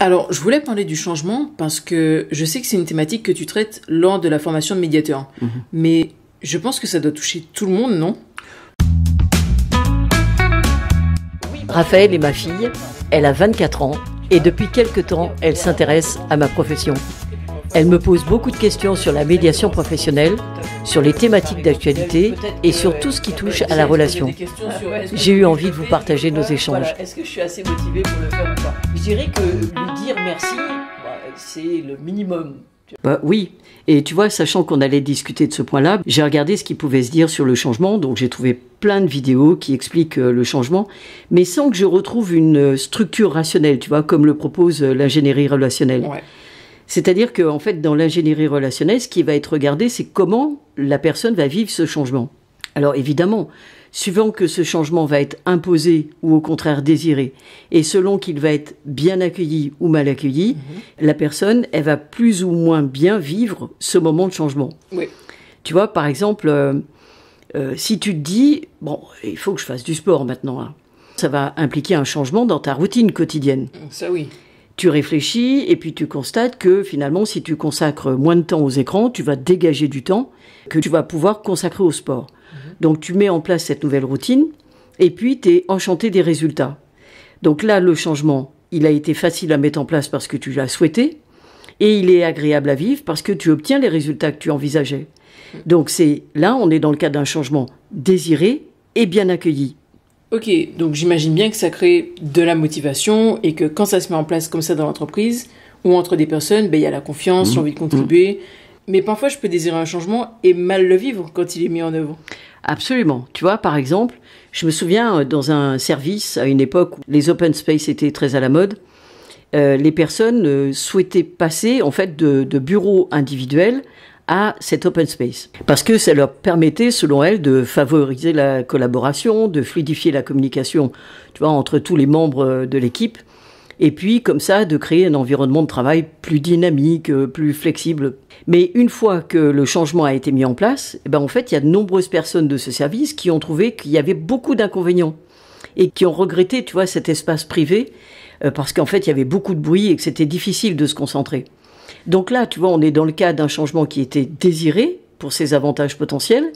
Alors, je voulais parler du changement parce que je sais que c'est une thématique que tu traites lors de la formation de médiateur. Mais je pense que ça doit toucher tout le monde, non? Raphaël est ma fille, elle a 24 ans et depuis quelque temps, elle s'intéresse à ma profession. Elle me pose beaucoup de questions sur la médiation professionnelle, sur les thématiques d'actualité et sur tout ce qui touche à la relation. J'ai eu envie de vous partager nos échanges. Est-ce que je suis assez motivée pour le faire ou pas? Je dirais que lui dire merci, c'est le minimum. Oui, et tu vois, sachant qu'on allait discuter de ce point-là, j'ai regardé ce qui pouvait se dire sur le changement, donc j'ai trouvé plein de vidéos qui expliquent le changement, mais sans que je retrouve une structure rationnelle, tu vois, comme le propose l'ingénierie relationnelle. Ouais. C'est-à-dire qu'en fait, dans l'ingénierie relationnelle, ce qui va être regardé, c'est comment la personne va vivre ce changement. Alors évidemment, suivant que ce changement va être imposé ou au contraire désiré, et selon qu'il va être bien accueilli ou mal accueilli, la personne, elle va plus ou moins bien vivre ce moment de changement. Oui. Tu vois, par exemple, si tu te dis, bon, il faut que je fasse du sport maintenant, hein, ça va impliquer un changement dans ta routine quotidienne. Ça oui. Tu réfléchis et puis tu constates que finalement, si tu consacres moins de temps aux écrans, tu vas dégager du temps que tu vas pouvoir consacrer au sport. Donc tu mets en place cette nouvelle routine et puis tu es enchanté des résultats. Donc là, le changement, il a été facile à mettre en place parce que tu l'as souhaité et il est agréable à vivre parce que tu obtiens les résultats que tu envisageais. Donc là, on est dans le cas d'un changement désiré et bien accueilli. Ok, donc j'imagine bien que ça crée de la motivation et que quand ça se met en place comme ça dans l'entreprise ou entre des personnes, il y a la confiance, l'envie de contribuer. Mais parfois, je peux désirer un changement et mal le vivre quand il est mis en œuvre. Absolument. Tu vois, par exemple, je me souviens dans un service, à une époque où les open space étaient très à la mode, les personnes souhaitaient passer en fait de bureaux individuels à cet open space. Parce que ça leur permettait, selon elles, de favoriser la collaboration, de fluidifier la communication, tu vois, entre tous les membres de l'équipe. Et puis, comme ça, de créer un environnement de travail plus dynamique, plus flexible. Mais une fois que le changement a été mis en place, en fait, il y a de nombreuses personnes de ce service qui ont trouvé qu'il y avait beaucoup d'inconvénients et qui ont regretté, tu vois, cet espace privé parce qu'en fait, il y avait beaucoup de bruit et que c'était difficile de se concentrer. Donc là, tu vois, on est dans le cas d'un changement qui était désiré pour ses avantages potentiels,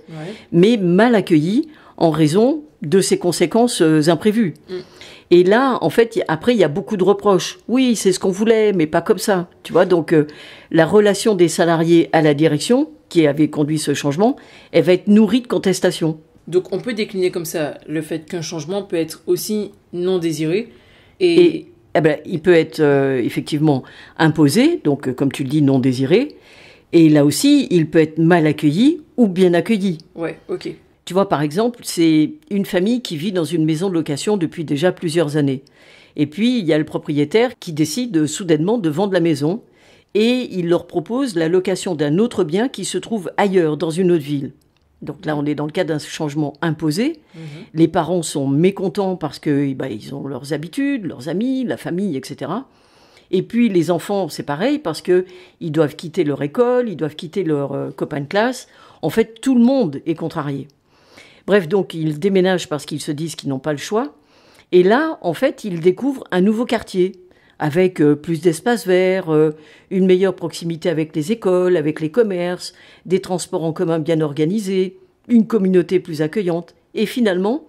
mais mal accueilli en raison de ses conséquences imprévues. Et là, en fait, après, il y a beaucoup de reproches. Oui, c'est ce qu'on voulait, mais pas comme ça. Tu vois, donc la relation des salariés à la direction, qui avait conduit ce changement, elle va être nourrie de contestations. Donc on peut décliner comme ça le fait qu'un changement peut être aussi non désiré et il peut être effectivement imposé, donc comme tu le dis, non désiré. Et là aussi, il peut être mal accueilli ou bien accueilli. Ouais, ok. Tu vois, par exemple, c'est une famille qui vit dans une maison de location depuis déjà plusieurs années. Et puis, il y a le propriétaire qui décide soudainement de vendre la maison et il leur propose la location d'un autre bien qui se trouve ailleurs, dans une autre ville. Donc là, on est dans le cas d'un changement imposé. Les parents sont mécontents parce que ils ont leurs habitudes, leurs amis, la famille, etc. Et puis les enfants, c'est pareil parce que ils doivent quitter leur école, ils doivent quitter leurs copains de classe. En fait, tout le monde est contrarié. Bref, donc ils déménagent parce qu'ils se disent qu'ils n'ont pas le choix. Et là, en fait, ils découvrent un nouveau quartier avec plus d'espaces verts, une meilleure proximité avec les écoles, avec les commerces, des transports en commun bien organisés, une communauté plus accueillante. Et finalement,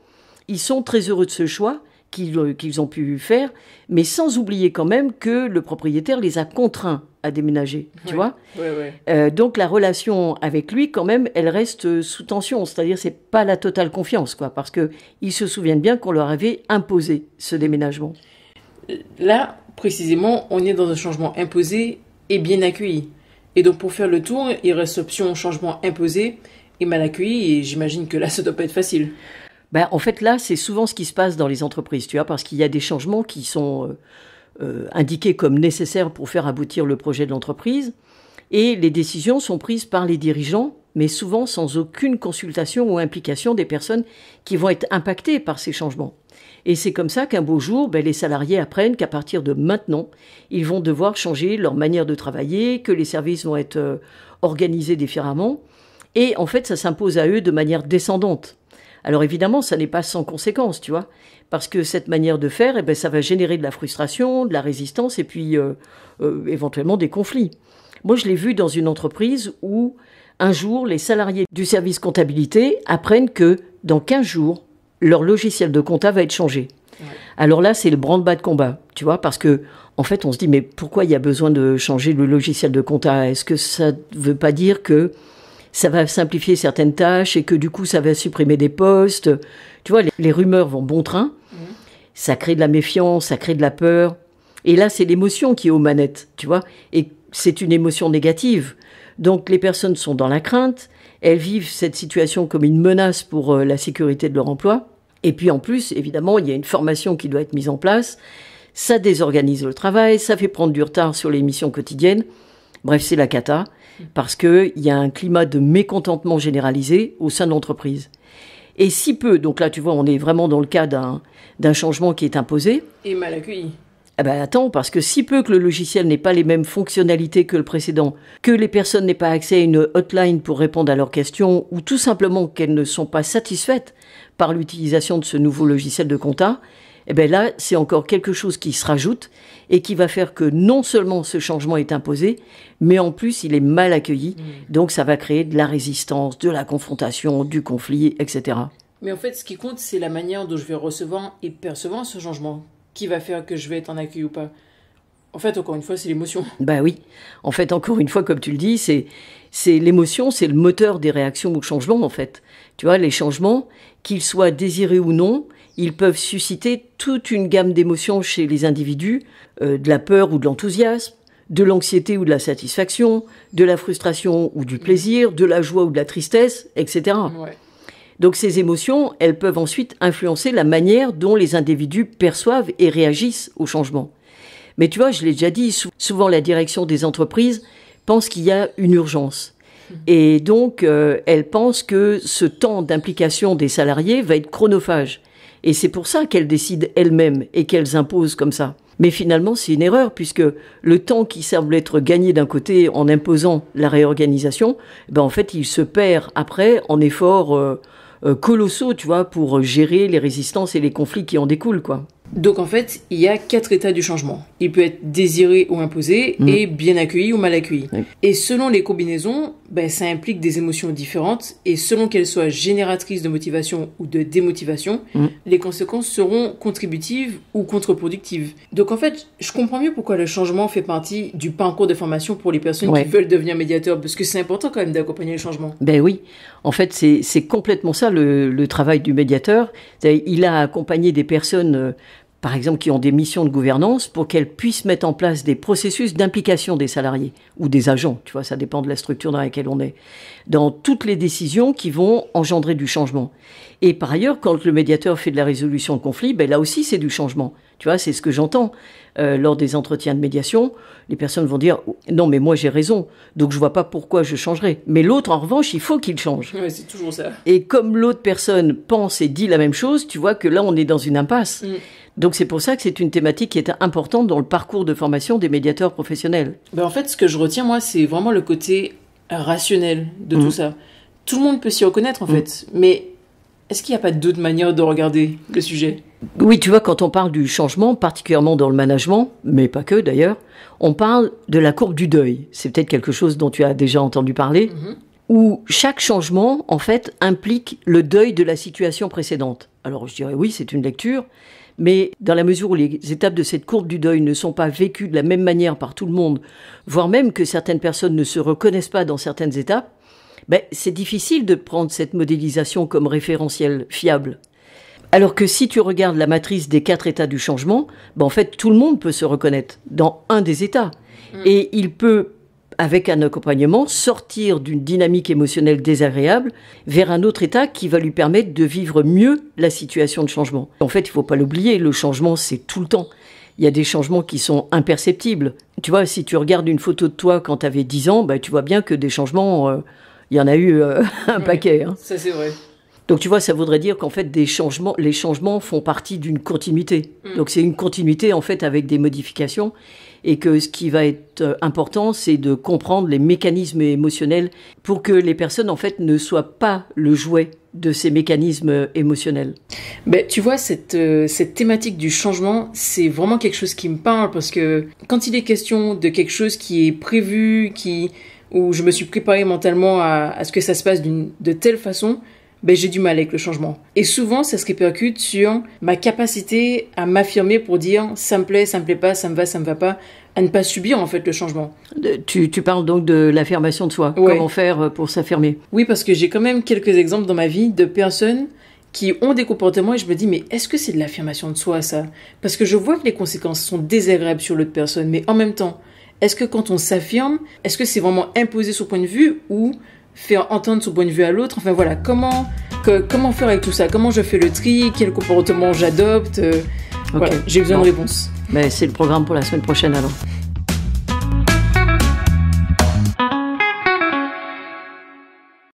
ils sont très heureux de ce choix qu'ils ont pu faire, mais sans oublier quand même que le propriétaire les a contraints à déménager, tu vois. Donc la relation avec lui, quand même, elle reste sous tension. C'est-à-dire, c'est pas la totale confiance, quoi, parce que ils se souviennent bien qu'on leur avait imposé ce déménagement. Là, précisément, on est dans un changement imposé et bien accueilli. Et donc, pour faire le tour, il reste option changement imposé et mal accueilli. Et j'imagine que là, ça doit pas être facile. En fait, là, c'est souvent ce qui se passe dans les entreprises, tu vois, parce qu'il y a des changements qui sont indiqués comme nécessaires pour faire aboutir le projet de l'entreprise. Et les décisions sont prises par les dirigeants, mais souvent sans aucune consultation ou implication des personnes qui vont être impactées par ces changements. Et c'est comme ça qu'un beau jour, les salariés apprennent qu'à partir de maintenant, ils vont devoir changer leur manière de travailler, que les services vont être organisés différemment. Et en fait, ça s'impose à eux de manière descendante. Alors évidemment, ça n'est pas sans conséquence, tu vois, parce que cette manière de faire, ça va générer de la frustration, de la résistance et puis éventuellement des conflits. Moi, je l'ai vu dans une entreprise où un jour, les salariés du service comptabilité apprennent que dans 15 jours, leur logiciel de compta va être changé. Ouais. Alors là, c'est le branle-bas de combat, tu vois, parce que en fait, on se dit, mais pourquoi il y a besoin de changer le logiciel de compta ? Est-ce que ça ne veut pas dire que ça va simplifier certaines tâches et que du coup, ça va supprimer des postes ? Tu vois, les rumeurs vont bon train, ça crée de la méfiance, ça crée de la peur. Et là, c'est l'émotion qui est aux manettes, tu vois, et c'est une émotion négative. Donc, les personnes sont dans la crainte, elles vivent cette situation comme une menace pour la sécurité de leur emploi. Et puis en plus, évidemment, il y a une formation qui doit être mise en place. Ça désorganise le travail, ça fait prendre du retard sur les missions quotidiennes. Bref, c'est la cata, parce qu'il y a un climat de mécontentement généralisé au sein de l'entreprise. Et si peu, donc là, tu vois, on est vraiment dans le cas d'un changement qui est imposé. Et mal accueilli. Attends, parce que si peu que le logiciel n'ait pas les mêmes fonctionnalités que le précédent, que les personnes n'aient pas accès à une hotline pour répondre à leurs questions, ou tout simplement qu'elles ne sont pas satisfaites par l'utilisation de ce nouveau logiciel de compta, là, c'est encore quelque chose qui se rajoute et qui va faire que non seulement ce changement est imposé, mais en plus, il est mal accueilli. Donc, ça va créer de la résistance, de la confrontation, du conflit, etc. Mais en fait, ce qui compte, c'est la manière dont je vais recevoir et percevoir ce changement. Qui va faire que je vais être en accueil ou pas ? En fait, encore une fois, c'est l'émotion. Oui. En fait, encore une fois, comme tu le dis, c'est l'émotion, c'est le moteur des réactions aux changements, en fait. Tu vois, les changements, qu'ils soient désirés ou non, ils peuvent susciter toute une gamme d'émotions chez les individus, de la peur ou de l'enthousiasme, de l'anxiété ou de la satisfaction, de la frustration ou du plaisir, de la joie ou de la tristesse, etc. Ouais. Donc ces émotions, elles peuvent ensuite influencer la manière dont les individus perçoivent et réagissent au changement. Mais tu vois, je l'ai déjà dit, souvent la direction des entreprises pense qu'il y a une urgence. Et donc, elle pense que ce temps d'implication des salariés va être chronophage. Et c'est pour ça qu'elles décident elles-mêmes et qu'elles imposent comme ça. Mais finalement, c'est une erreur, puisque le temps qui semble être gagné d'un côté en imposant la réorganisation, en fait, il se perd après en efforts colossaux, tu vois, pour gérer les résistances et les conflits qui en découlent, quoi. Donc en fait, il y a 4 états du changement. Il peut être désiré ou imposé, et bien accueilli ou mal accueilli. Oui. Et selon les combinaisons, ça implique des émotions différentes, et selon qu'elles soient génératrices de motivation ou de démotivation, les conséquences seront contributives ou contre-productives. Donc en fait, je comprends mieux pourquoi le changement fait partie du parcours de formation pour les personnes qui veulent devenir médiateurs, parce que c'est important quand même d'accompagner le changement. Oui, en fait, c'est complètement ça le travail du médiateur. Il a accompagné des personnes par exemple, qui ont des missions de gouvernance pour qu'elles puissent mettre en place des processus d'implication des salariés ou des agents, tu vois, ça dépend de la structure dans laquelle on est, dans toutes les décisions qui vont engendrer du changement. Et par ailleurs, quand le médiateur fait de la résolution de conflits, là aussi, c'est du changement. Tu vois, c'est ce que j'entends lors des entretiens de médiation. Les personnes vont dire « Non, mais moi, j'ai raison, donc je vois pas pourquoi je changerais. » Mais l'autre, en revanche, il faut qu'il change. Ouais, c'est toujours ça. Et comme l'autre personne pense et dit la même chose, tu vois que là, on est dans une impasse. Donc c'est pour ça que c'est une thématique qui est importante dans le parcours de formation des médiateurs professionnels. En fait, ce que je retiens, moi, c'est vraiment le côté rationnel de tout ça. Tout le monde peut s'y reconnaître, en fait. Mais est-ce qu'il n'y a pas d'autre manière de regarder le sujet ? Oui, tu vois, quand on parle du changement, particulièrement dans le management, mais pas que d'ailleurs, on parle de la courbe du deuil. C'est peut-être quelque chose dont tu as déjà entendu parler, où chaque changement, en fait, implique le deuil de la situation précédente. Alors je dirais oui, c'est une lecture, mais dans la mesure où les étapes de cette courbe du deuil ne sont pas vécues de la même manière par tout le monde, voire même que certaines personnes ne se reconnaissent pas dans certaines étapes, c'est difficile de prendre cette modélisation comme référentiel fiable. Alors que si tu regardes la matrice des 4 états du changement, en fait, tout le monde peut se reconnaître dans un des états. Et il peut, avec un accompagnement, sortir d'une dynamique émotionnelle désagréable vers un autre état qui va lui permettre de vivre mieux la situation de changement. En fait, il ne faut pas l'oublier, le changement, c'est tout le temps. Il y a des changements qui sont imperceptibles. Tu vois, si tu regardes une photo de toi quand tu avais 10 ans, tu vois bien que des changements, il y en a eu un paquet. Ça, c'est vrai. Donc tu vois, ça voudrait dire qu'en fait, les changements font partie d'une continuité. Donc c'est une continuité en fait avec des modifications, et que ce qui va être important, c'est de comprendre les mécanismes émotionnels pour que les personnes en fait ne soient pas le jouet de ces mécanismes émotionnels. Ben, tu vois, cette thématique du changement, c'est vraiment quelque chose qui me parle, parce que quand il est question de quelque chose qui est prévu, où je me suis préparée mentalement à ce que ça se passe de telle façon, ben, j'ai du mal avec le changement. Et souvent, ça se répercute sur ma capacité à m'affirmer pour dire ça me plaît pas, ça me va pas, à ne pas subir en fait le changement. Tu parles donc de l'affirmation de soi. Ouais. Comment faire pour s'affirmer? Oui, parce que j'ai quand même quelques exemples dans ma vie de personnes qui ont des comportements et je me dis, mais est-ce que c'est de l'affirmation de soi, ça? Parce que je vois que les conséquences sont désagréables sur l'autre personne, mais en même temps, est-ce que quand on s'affirme, est-ce que c'est vraiment imposer son point de vue ou faire entendre son point de vue à l'autre? Enfin voilà, comment faire avec tout ça? Comment je fais le tri? Quel comportement j'adopte? Voilà, j'ai besoin de réponses. Mais c'est le programme pour la semaine prochaine alors.